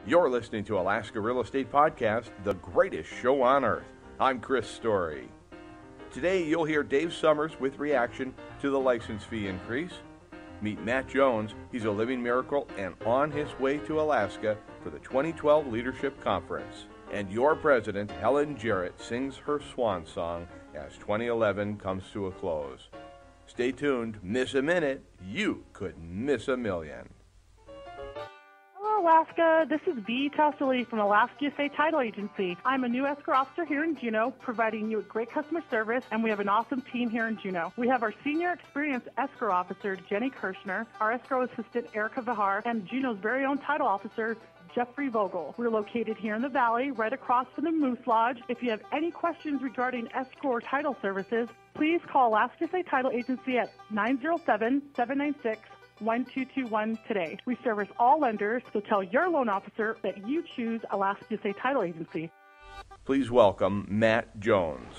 You're listening to Alaska Real Estate Podcast, the greatest show on earth. I'm Chris Story. Today you'll hear Dave Summers with reaction to the license fee increase. Meet Matt Jones. He's a living miracle and on his way to Alaska for the 2012 Leadership Conference. And your president, Helen Jarratt, sings her swan song as 2011 comes to a close. Stay tuned. Miss a minute, you could miss a million. Hello, Alaska. This is V. Tassili from Alaska USA Title Agency. I'm a new escrow officer here in Juneau, providing you with great customer service, and we have an awesome team here in Juneau. We have our senior experienced escrow officer, Jenny Kirshner, our escrow assistant, Erica Vihar, and Juneau's very own title officer, Jeffrey Vogel. We're located here in the Valley, right across from the Moose Lodge. If you have any questions regarding escrow or title services, please call Alaska USA Title Agency at 907-796-1221 today. We service all lenders, so tell your loan officer that you choose Alaska USA Title Agency. Please welcome Matt Jones.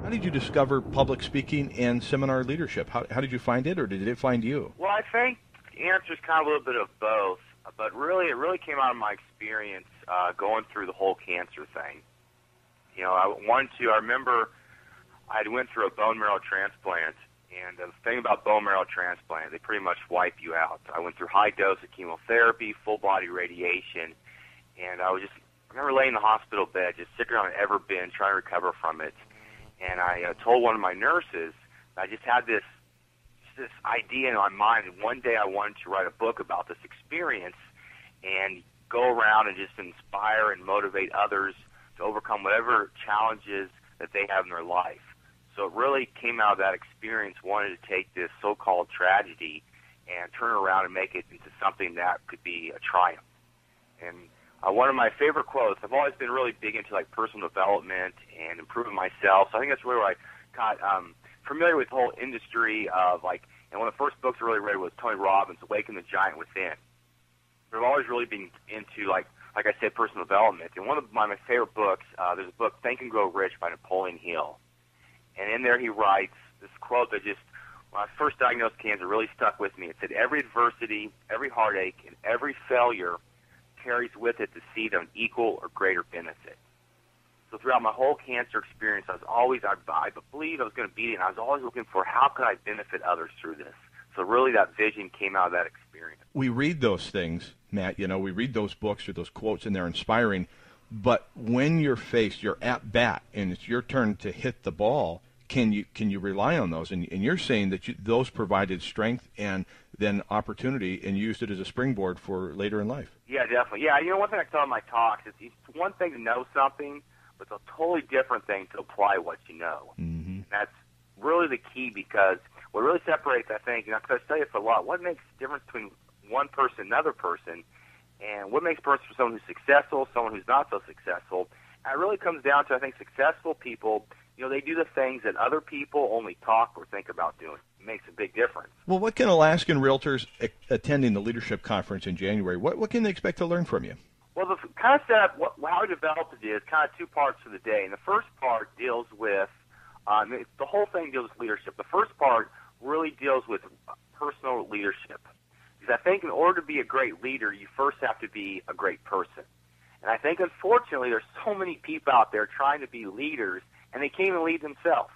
How did you discover public speaking and seminar leadership? How did you find it, or did it find you? Well, I think the answer is kind of a little bit of both, but really, it really came out of my experience going through the whole cancer thing. You know, I remember I went through a bone marrow transplant, and the thing about bone marrow transplant, they pretty much wipe you out. I went through high dose of chemotherapy, full body radiation, and I remember laying in the hospital bed, just sicker than I'd ever been, trying to recover from it. And I told one of my nurses, I just had this idea in my mind, and one day I wanted to write a book about this experience and go around and just inspire and motivate others to overcome whatever challenges that they have in their life. So it really came out of that experience, wanted to take this so-called tragedy and turn it around and make it into something that could be a triumph. And one of my favorite quotes, I've always been really big into like personal development and improving myself, so I think that's really where I got familiar with the whole industry of and one of the first books I really read was Tony Robbins' Awaken the Giant Within. But I've always really been into, like I said, personal development. And one of my favorite books, there's a book, Think and Grow Rich by Napoleon Hill. And in there he writes this quote that just, when I first diagnosed cancer, really stuck with me. It said, every adversity, every heartache, and every failure carries with it the seed of an equal or greater benefit. So throughout my whole cancer experience, I believed I was going to beat it, and I was always looking for how could I benefit others through this. So really that vision came out of that experience. We read those things, Matt, we read those books or those quotes, and they're inspiring. But when you're at bat, and it's your turn to hit the ball, can you rely on those? And you're saying that those provided strength and then opportunity and used it as a springboard for later in life. Yeah, definitely. Yeah, one thing I tell in my talks is it's one thing to know something, but it's a totally different thing to apply what you know. Mm-hmm. And that's really the key, because what really separates, I think, because I say it for a lot, what makes the difference between one person and another person, and what makes a person for someone who's successful, someone who's not so successful, and it really comes down to, I think, successful people, they do the things that other people only talk or think about doing. It makes a big difference. Well, what can Alaskan realtors attending the Leadership Conference in January, what can they expect to learn from you? Well, the kind of setup, how I developed it is kind of two parts for the day. And the first part deals with, the whole thing deals with leadership. The first part really deals with personal leadership. Because I think in order to be a great leader, you first have to be a great person. And I think, unfortunately, there's so many people out there trying to be leaders, and they can't even lead themselves.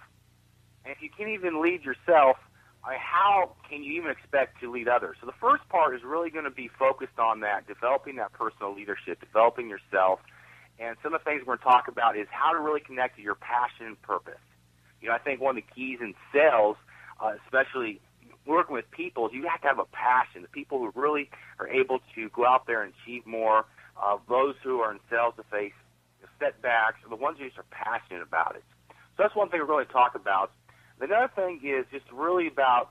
And if you can't even lead yourself, how can you even expect to lead others? So the first part is really going to be focused on that, developing that personal leadership, developing yourself. And some of the things we're going to talk about is how to really connect to your passion and purpose. I think one of the keys in sales, especially working with people, is you have to have a passion. The people who really are able to go out there and achieve more, those who are in sales to face setbacks, are the ones who are passionate about it. So that's one thing we're going to talk about. Another thing is just really about,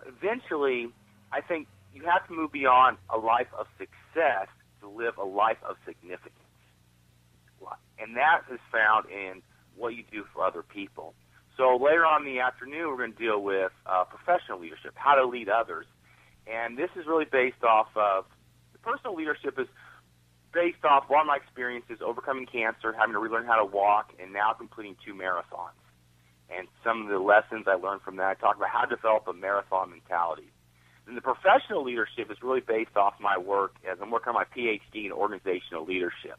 eventually, I think you have to move beyond a life of success to live a life of significance. And that is found in what you do for other people. So later on in the afternoon, we're going to deal with professional leadership, how to lead others. And this is really based off of, the personal leadership is based off a lot of my experiences overcoming cancer, having to relearn how to walk, and now completing 2 marathons. And some of the lessons I learned from that, I talk about how to develop a marathon mentality. And the professional leadership is really based off my work as I'm working on my PhD in organizational leadership.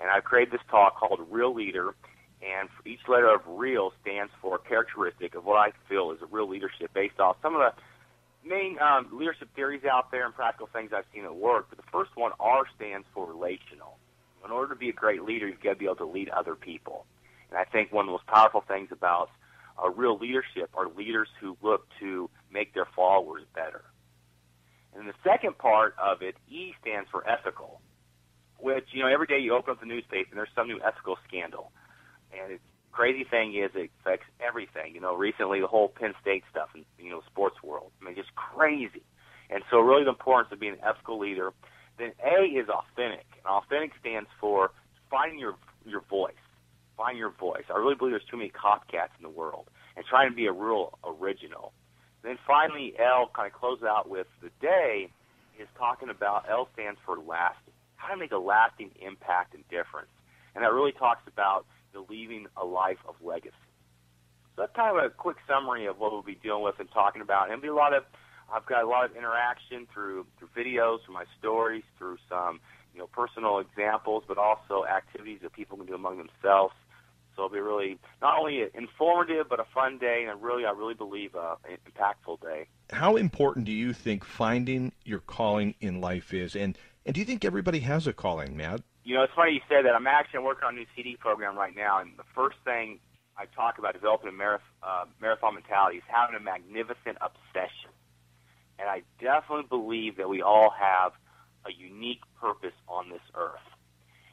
And I've created this talk called Real Leader, and for each letter of real stands for a characteristic of what I feel is a real leadership based off some of the main leadership theories out there and practical things I've seen at work. But the first one, R, stands for relational. In order to be a great leader, you've got to be able to lead other people. And I think one of the most powerful things about real leadership are leaders who look to make their followers better. And the second part of it, E, stands for ethical, which, every day you open up the newspaper and there's some new ethical scandal. And the crazy thing is it affects everything. Recently the whole Penn State stuff in, sports world. Just crazy. And so really the importance of being an ethical leader. Then A is authentic. And authentic stands for finding your voice. Find your voice. I really believe there's too many copycats in the world. And trying to be a real original. Then finally, L, kind of close out with the day, is talking about, L stands for lasting. How to make a lasting impact and difference. And that really talks about leaving a life of legacy. So that's kind of a quick summary of what we'll be dealing with and talking about. And it'll be I've got a lot of interaction through videos, through my stories, through some, personal examples, but also activities that people can do among themselves. So it'll be really not only informative, but a fun day, and I really believe an impactful day. How important do you think finding your calling in life is? And do you think everybody has a calling, Matt? It's funny you said that. I'm actually working on a new CD program right now, and the first thing I talk about developing a marathon mentality is having a magnificent obsession. And I definitely believe that we all have a unique purpose on this earth.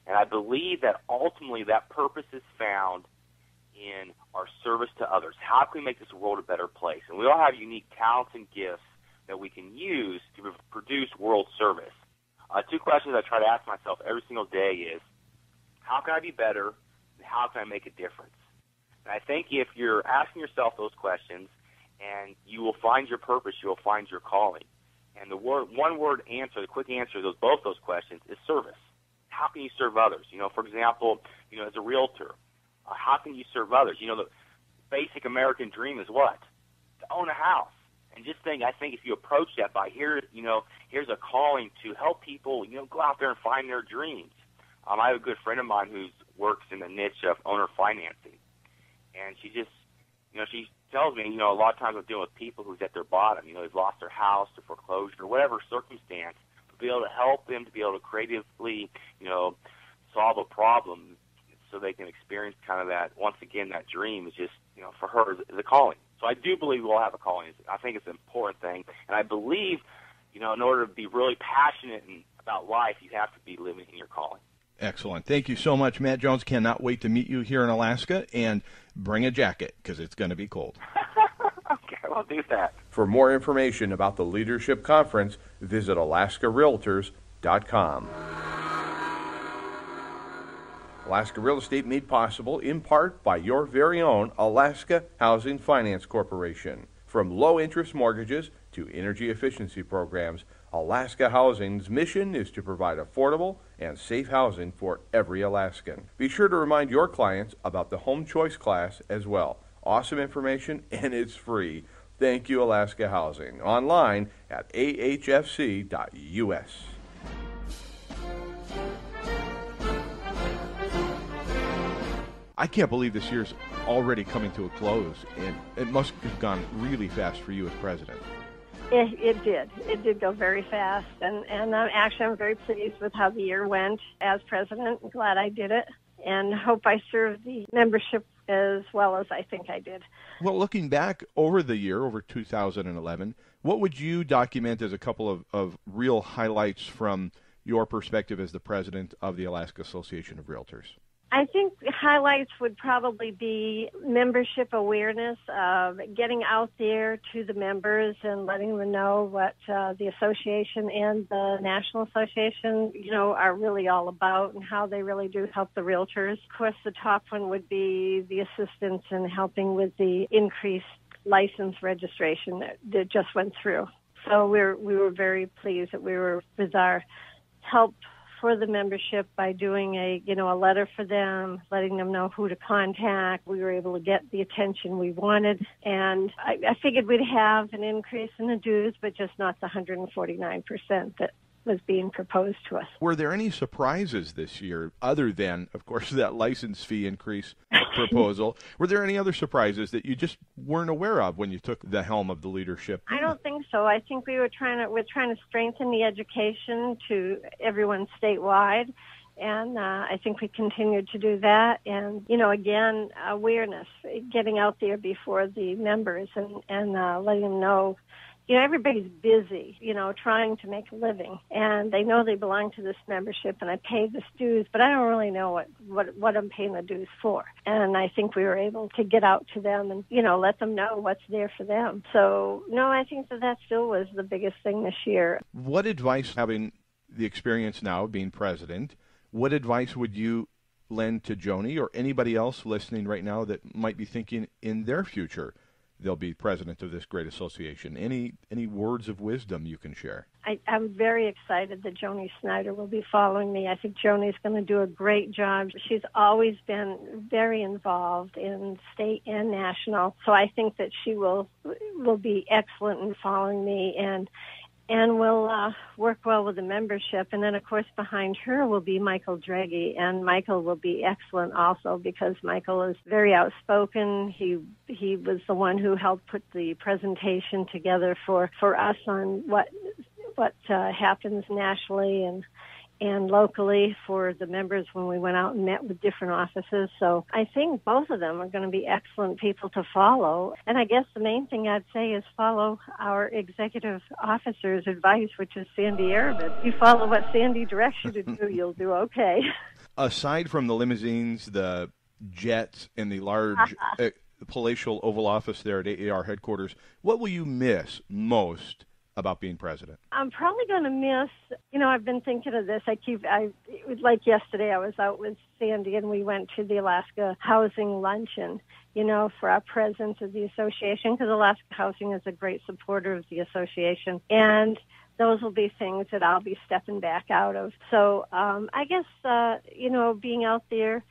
And I believe that ultimately that purpose is found in our service to others. How can we make this world a better place? And we all have unique talents and gifts that we can use to produce world service. Two questions I try to ask myself every single day is, how can I be better, and how can I make a difference? And I think if you're asking yourself those questions, and you will find your purpose, you will find your calling. And the one-word answer, the quick answer to both those questions is service. How can you serve others? For example, as a realtor, how can you serve others? The basic American dream is what? To own a house. And I think if you approach that by here's a calling to help people, go out there and find their dreams. I have a good friend of mine who works in the niche of owner financing. And she just, she tells me, a lot of times I'm dealing with people who's at their bottom. They've lost their house to foreclosure or whatever circumstance, to be able to help them, to be able to creatively, solve a problem so they can experience kind of that, once again, that dream is just, for her, is a calling. So I do believe we'll have a calling. I think it's an important thing. And I believe, in order to be really passionate about life, you have to be living in your calling. Excellent. Thank you so much, Matt Jones. Cannot wait to meet you here in Alaska, and bring a jacket because it's going to be cold. Okay, I'll do that. For more information about the Leadership Conference, visit alaskarealtors.com. Alaska Real Estate made possible in part by your very own Alaska Housing Finance Corporation. From low-interest mortgages to energy efficiency programs, Alaska Housing's mission is to provide affordable and safe housing for every Alaskan. Be sure to remind your clients about the Home Choice class as well. Awesome information, and it's free. Thank you, Alaska Housing. Online at ahfc.us. I can't believe this year's already coming to a close, and it must have gone really fast for you as president. It did. It did go very fast, and I'm very pleased with how the year went as president. I'm glad I did it, and hope I served the membership as well as I think I did. Well, looking back over the year, over 2011, what would you document as a couple of real highlights from your perspective as the president of the Alaska Association of Realtors? I think highlights would probably be membership awareness, of getting out there to the members and letting them know what the association and the National Association, are really all about and how they really do help the realtors. Of course, the top one would be the assistance in helping with the increased license registration that just went through. So we were very pleased that we were with our help for the membership by doing a letter for them, letting them know who to contact. We were able to get the attention we wanted, and I figured we'd have an increase in the dues, but just not the 149% that was being proposed to us. Were there any surprises this year, other than, of course, that license fee increase proposal? Were there any other surprises that you just weren't aware of when you took the helm of the leadership? I don't think so. I think we're trying to strengthen the education to everyone statewide. And I think we continued to do that. And, again, awareness, getting out there before the members and letting them know, everybody's busy, trying to make a living. And they know they belong to this membership, and I pay this dues, but I don't really know what I'm paying the dues for. And I think we were able to get out to them and, let them know what's there for them. So, no, I think that still was the biggest thing this year. What advice, having the experience now of being president, what advice would you lend to Joni or anybody else listening right now that might be thinking in their future they'll be president of this great association? Any words of wisdom you can share? I'm very excited that Joni Snyder will be following me. I think Joni's going to do a great job. She's always been very involved in state and national, so I think that she will be excellent in following me and will work well with the membership. And then, of course, behind her will be Michael Draghi, and Michael will be excellent also because Michael is very outspoken. He was the one who helped put the presentation together for us on what happens nationally and locally for the members when we went out and met with different offices. So I think both of them are going to be excellent people to follow. And I guess the main thing I'd say is follow our executive officer's advice, which is Sandy Arabit. You follow what Sandy directs you to do, you'll do okay. Aside from the limousines, the jets, and the large palatial Oval Office there at AAR headquarters, what will you miss most about being president? I'm probably going to miss, I've been thinking of this. Like yesterday, I was out with Sandy and we went to the Alaska Housing Luncheon, for our president of the association, because Alaska Housing is a great supporter of the association. And those will be things that I'll be stepping back out of. So I guess, being out there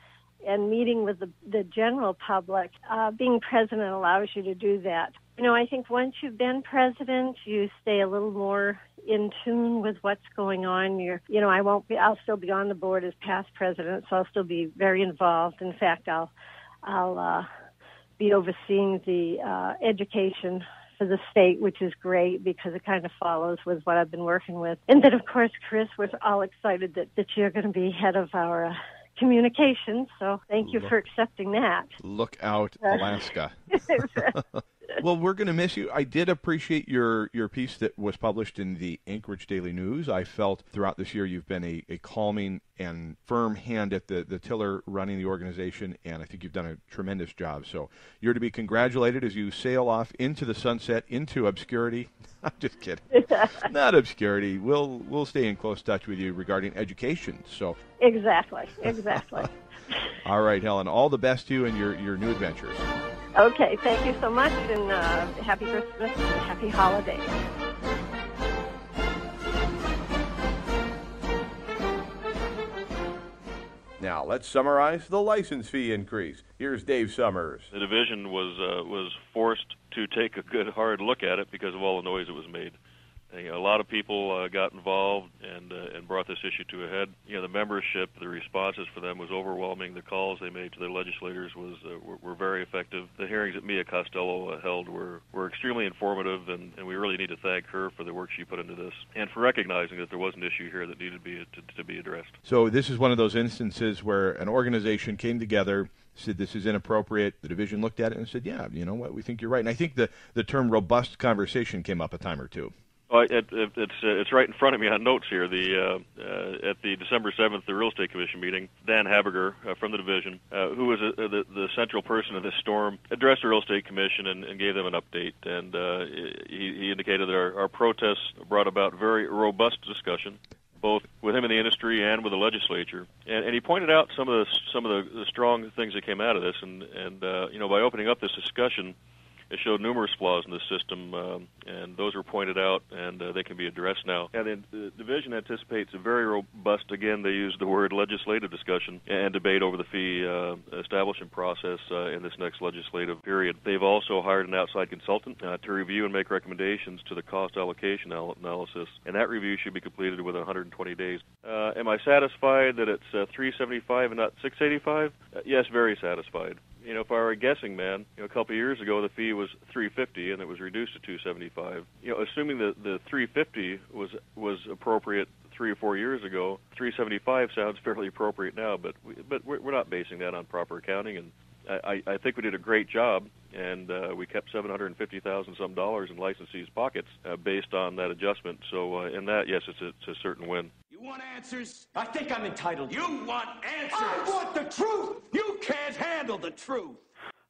and meeting with the general public, being president allows you to do that. I think once you've been president, you stay a little more in tune with what's going on. I'll still be on the board as past president, so I'll still be very involved. In fact, I'll be overseeing the education for the state, which is great because it kind of follows with what I've been working with. And then, of course, Chris, we're all excited that you're going to be head of our communications, so thank you for accepting that. Look out, Alaska. Well, we're going to miss you. I did appreciate your piece that was published in the Anchorage Daily News. I felt throughout this year you've been a calming and firm hand at the tiller running the organization, and I think you've done a tremendous job. So you're to be congratulated as you sail off into the sunset, into obscurity. I'm just kidding. Not obscurity. We'll stay in close touch with you regarding education. So Exactly. All right, Helen, all the best to you in your new adventures. Okay, thank you so much, and happy Christmas and happy holidays. Now, let's summarize the license fee increase. Here's Dave Summers. The division was forced to take a good, hard look at it because of all the noise that was made. A lot of people got involved and brought this issue to a head. The membership, the responses for them was overwhelming. The calls they made to their legislators were very effective. The hearings that Mia Costello held were extremely informative, and we really need to thank her for the work she put into this and for recognizing that there was an issue here that needed to be addressed. So this is one of those instances where an organization came together, said this is inappropriate. The division looked at it and said, yeah, you know what, we think you're right. And I think the term robust conversation came up a time or two. It's right in front of me on notes here. At the December 7th, the Real Estate Commission meeting, Dan Habiger from the division, who was the central person of this storm, addressed the Real Estate Commission and gave them an update. And he indicated that our protests brought about very robust discussion, both with him in the industry and with the legislature. And he pointed out some of the strong things that came out of this. And by opening up this discussion, it showed numerous flaws in the system, and those were pointed out, and they can be addressed now. And the division anticipates a very robust, again, they use the word legislative discussion and debate over the fee establishment process in this next legislative period. They've also hired an outside consultant to review and make recommendations to the cost allocation analysis, and that review should be completed within 120 days. Am I satisfied that it's $375 and not $685? Yes, very satisfied. If I were a guessing man, a couple of years ago the fee was $350 and it was reduced to $275. Assuming that the $350 was appropriate 3 or 4 years ago, $375 sounds fairly appropriate now. But we're not basing that on proper accounting, and I think we did a great job, and we kept $750,000 some dollars in licensees' pockets based on that adjustment. So in that, yes, it's a certain win. You want answers? I think I'm entitled. You want answers? I want the truth! You can't handle the truth!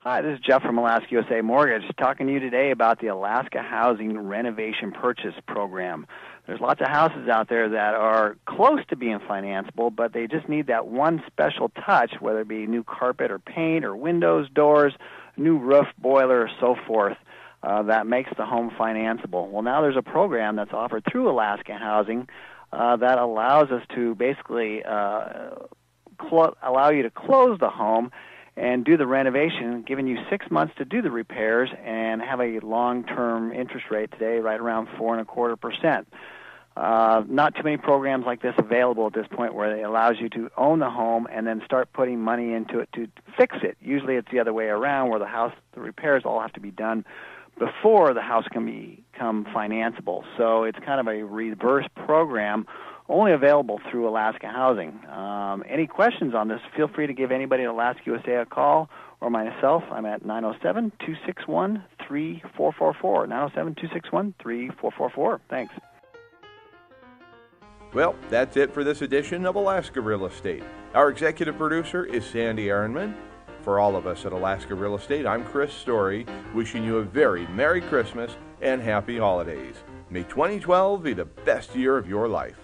Hi, this is Jeff from Alaska USA Mortgage, talking to you today about the Alaska Housing Renovation Purchase Program. There's lots of houses out there that are close to being financeable, but they just need that one special touch, whether it be new carpet or paint or windows, doors, new roof, boiler, or so forth, that makes the home financeable. Well, now there's a program that's offered through Alaska Housing that allows us to basically allow you to close the home and do the renovation, giving you 6 months to do the repairs and have a long-term interest rate today right around 4.25%. Not too many programs like this available at this point where it allows you to own the home and then start putting money into it to fix it. Usually it's the other way around where the repairs all have to be done before the house can become financeable. So it's kind of a reverse program, only available through Alaska Housing. Any questions on this, feel free to give anybody at Alaska USA a call or myself. I'm at 907-261-3444, 907-261-3444. Thanks. Well, that's it for this edition of Alaska Real Estate. Our executive producer is Sandy Ehrenman. For all of us at Alaska Real Estate, I'm Chris Story, wishing you a very Merry Christmas and Happy Holidays. May 2012 be the best year of your life.